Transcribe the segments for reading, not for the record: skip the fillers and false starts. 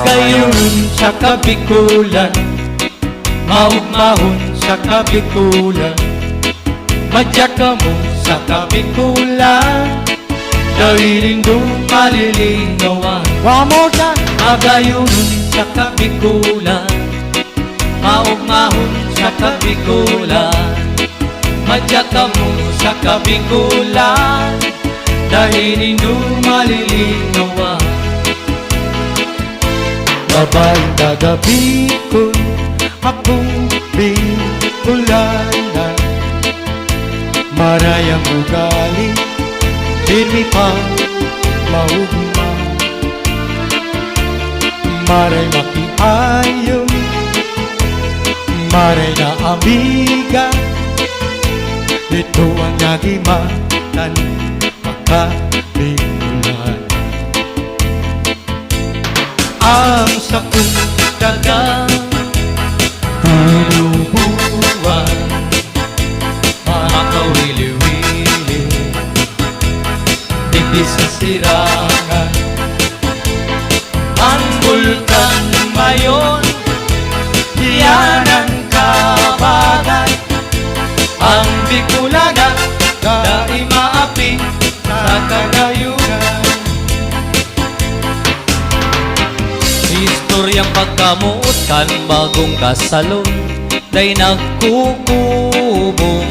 Pagayunon sa Kabikulan, maugmahon sa Kabikulan, madya ka mo sa Kabikulan, dawiling doon malilinawan. One more time. Pagayunon sa Kabikulan, maugmahon sa Kabikulan, madya ka mo sa Kabikulan, dahiling doon malilinawan. Babaeng gagabi ko, akong Bicolana, marayang ugali, hindi pa maugma. Maray makiayon, maray na amiga, ito ang nagimatan Kabikulan. Ang sakong dagang tulubuan, mga kawili-wili, hindi sa sirangan. Ang bulkan mayon, yan ang kabagan. Ang Bicolana, dahil maapi sa kagayunan. Historyang pagkamuot kan bagong kasalon, day nagkukubong.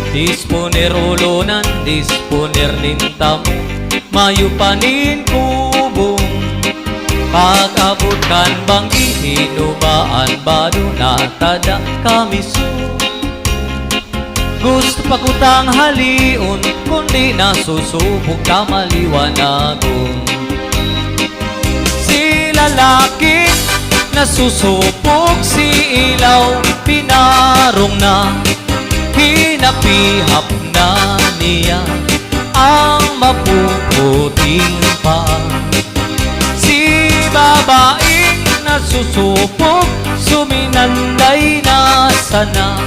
Disponer ulunan, disponer nintamo, mayo panin kubong. Pag-abot kan banggi, hinubaan bado natada kamiso. Gusto pagutang haliun, kundi nasusubok ka maliwanagon. Si lalaki nasusubok, si ilaw pinarong na, hinapihap na niya ang mapuputing pa. Si babaeng nasusubok, suminanday na sana.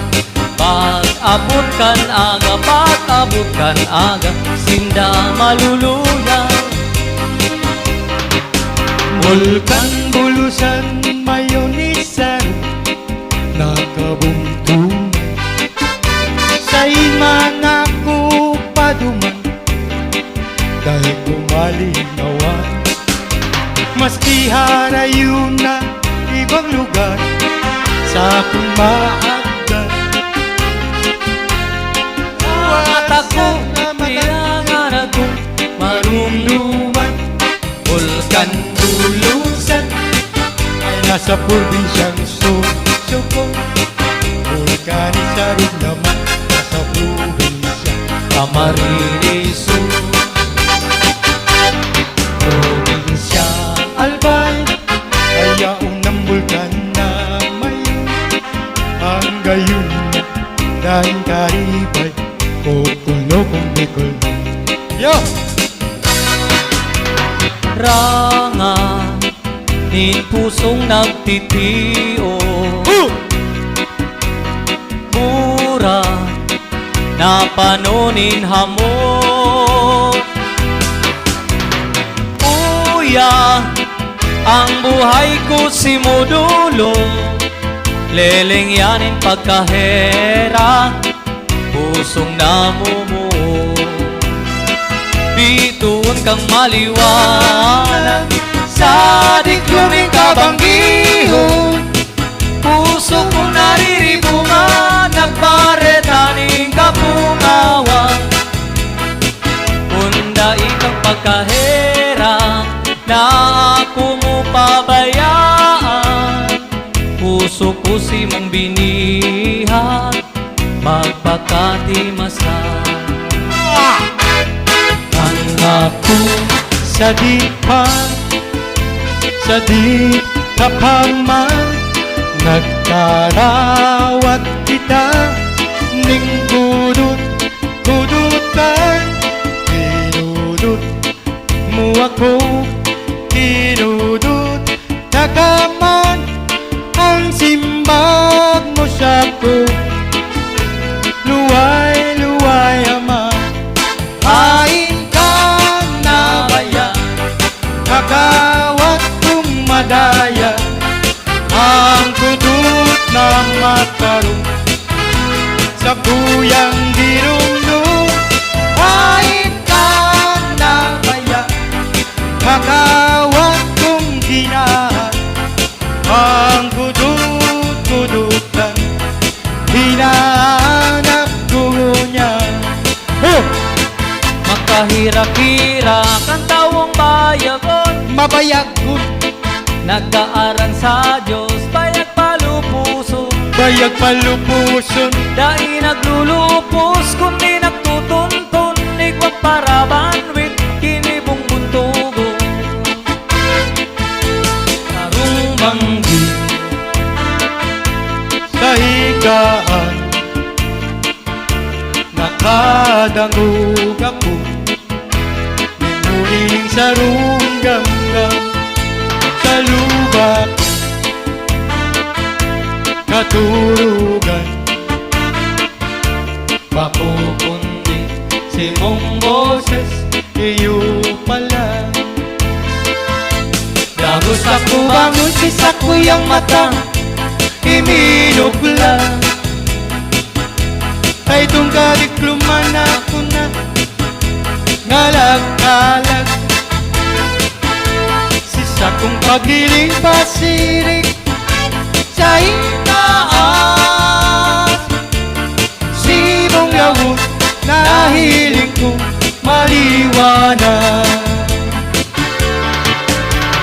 Pag-abot kan aga, pag-abot kan aga, sinda maluluya. Mulkan bulusan, mayonisan, nakabungtong. Sa'y man ako paduman, dahil kumalinawan. Maski harayon na ibang lugar, sa akong maaga. Ako, pinangarap ko marumduman. Bulkan bulusan ay nasa probinsyang Sorsogon. Vulkanisa rin naman nasa probinsya Camarines Sur. Probinsya Albay, ayaong ng bulkan na mayon. Ang gayon na dahil karibay, kukulo kong Bicol. Yo! Ranga, nin pusong nagtitiyo. Mura, napanonin hamot. Uya, ang buhay ko simudulo, lelengyanin pagkahera, pusong namumuo. Bituon kang maliwanag sa dikluming kabanggihon. Puso ko nariribungan, nagparetaning kapungawan. Kunda ikang pagkahera, na ako mo pabayaan. Puso ko si mong binihan, magpakatimasan. Ang ako sa dipan, sa di kapaman, nagkarawat kita, ning kudutan, kinudut mo ako, kinudut nakaman, ang simbag mo sa ko. Luway, luway ama, hain kang nabayan, kakawat kong madal. Kahirak-hirak ang tawong bayagon, Mabayagon, nagkaaran sa Diyos, bayag palupuson. bayag palupuson, Dai naglulupos, kundi nagtutuntun, igwag para banwit, kinibong buntugo. Karong banggi, sa higaan. Nakadangog ako, Muling sa runggangang sa lubak, katurugan. mapupundi si mong boses, Iyo pala. dagos ako Bangon si sakuyang mata, iminok lang. Ay tunggalig luman ako na, ngalag-alag. Si sakong pagiling pasirik sa itaas. Sibong lawot na hiling ko maliwanag.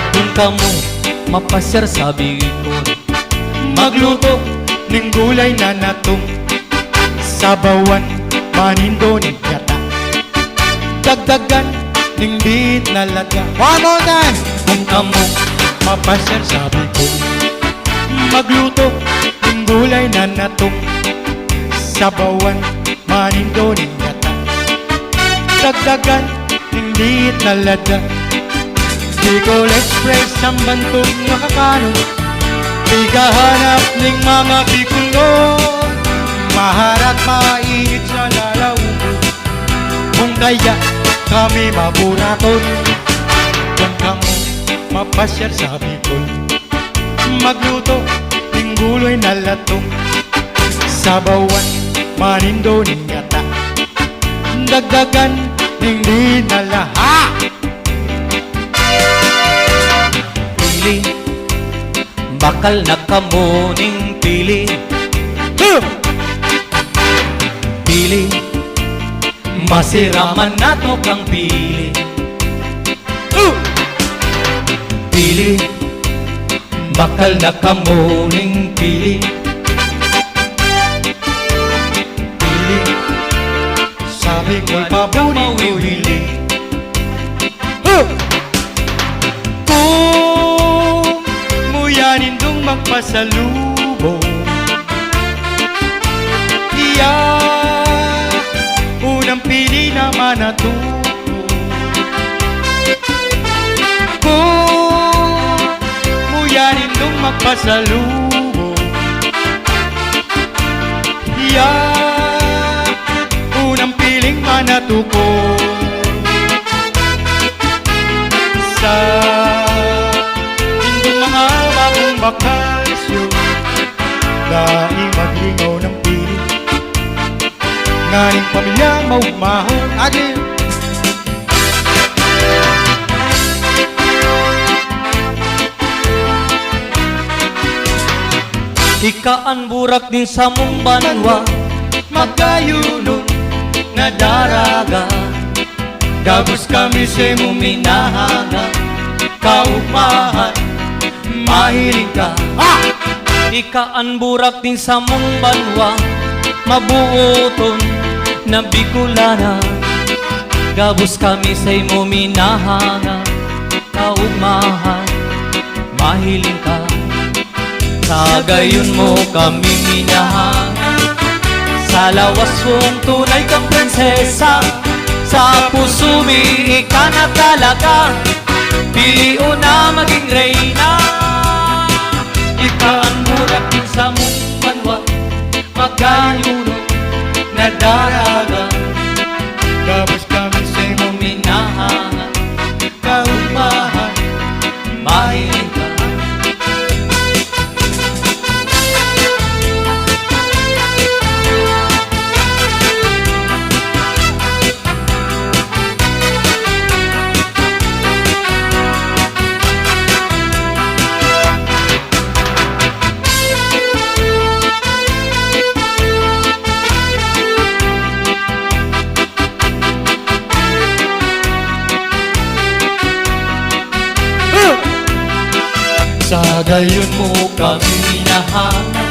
kung kamo mapasyar sa bikon. Magluto ng gulay na natong sabawan, manindo ng yata, dagdagan ng bit na laga. One more time! Kung kamo mapasyal sabi ko, magluto ng gulay na natong sabawan, manindo ng yata, dagdagan ng bit na laga. Bicol Express ang bantog makakano, di kahanap ng mga Bicolon. Maharap mainit sa lalaubo, kung kaya kami maburaton. Kung kamo mapasyal sa Bicol, magluto ng guloy na latong sabawan, manindo ng yata, dagdagan ng dinala. Ha! Pili, bakal na kamuning pili. Pili, masiraman nato kang pili. Pili, bakal na kamuning pili. Pili, Sabi ko'y pabunin uwili. Kung muyanin dong magpasalubong, iya unang pili naman na tubo. Kung muyanin dong magpasalubong, iya unang piling manatuko. Sa indong mga bagong bakasyon, daing maglingaw ng pili, nganing pamilya maugmahon agil. ikaan burak din sa mong banwa, Magkayunon na daraga. Gabos kami sa imo minahanga, kaugmahan, mahiling ka. Ikaan burak din sa mong banwa, mabuoton na Bicolana. Gabos kami sa imo minahanga, kaugmahan, mahiling ka. Sa gayon mo kami minahanga, sa lawas mong tunay kang prinsesa. Sa puso mi ika na talaga, piliw na maging reyna. Ikaan burak din sa mong banwa, magkayunon na daraga. Gabos kami sa imo Minahanga, kaugmahan, mahiling ka. gayon mo kami hinahanap.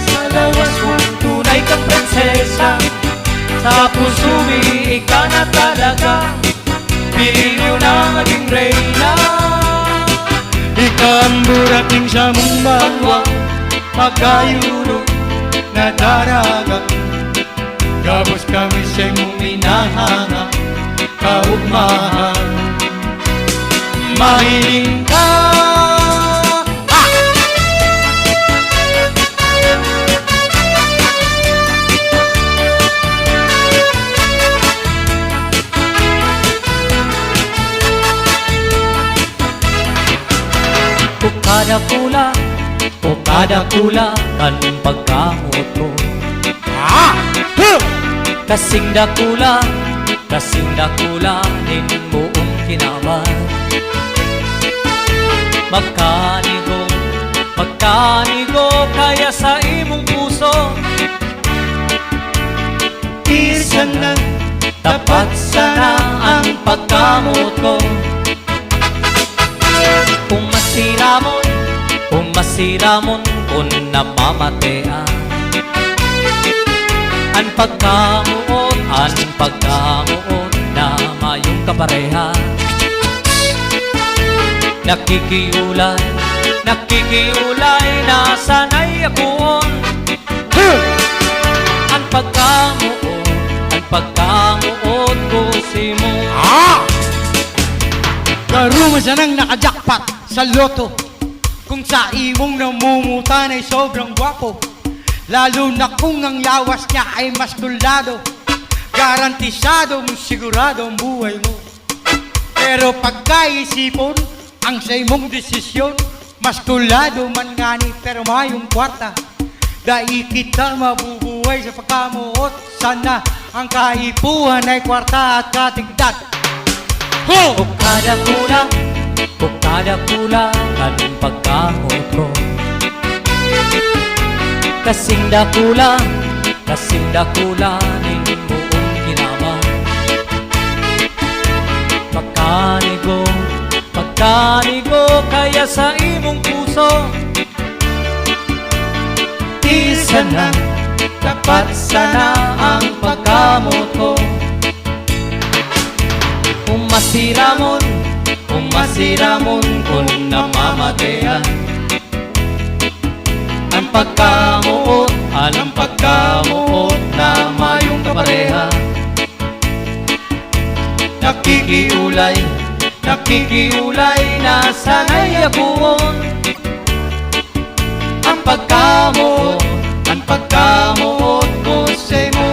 Sa lawas mong tunay kang prinsesa, sa puso ika na talaga, pilyo na maging reyna. Ikaw ang buraking sa mong banwa, Magayuno na daraga. Gabos kami sa imong minahanga, kaugmahan. mahiling ka. O kada pula kan pagkamot mo. Kasing dakula nin buong kinaman. Magkanigo kaya sa imong puso. Isa na Tapat sana ang pagkamot ko. Kung masiramon kung namamatean. Ang pagkamuot na mayong kapareha. Nakikiulay na sanay akoon. Ang pagkamuot ko si mo. Karuman siya nang nakajakpat sa loto. Kung sa imong namumutan ay sobrang gwapo, lalo na kung ang yawas niya ay maskulado. Garantisado mo sigurado ang buhay mo. Pero pagkaisipon ang sa imong desisyon, maskulado man ngani pero mayong kwarta. Dahil kita mabubuhay sa pagkamuot. Sana ang kaipuhan ay kwarta at katigdat. O kada pula kan pagkamot ko. Kasing dakula nin buong kinaman. Magkanigo kaya sa imong puso. Isa na, tapat sana ang pagkamot ko. Umasiramon kung namamatean. Ang pagkamuot na mayong kapareha. Nakikiulay na sanay akoon. Ang pagkamuot ko sa mo.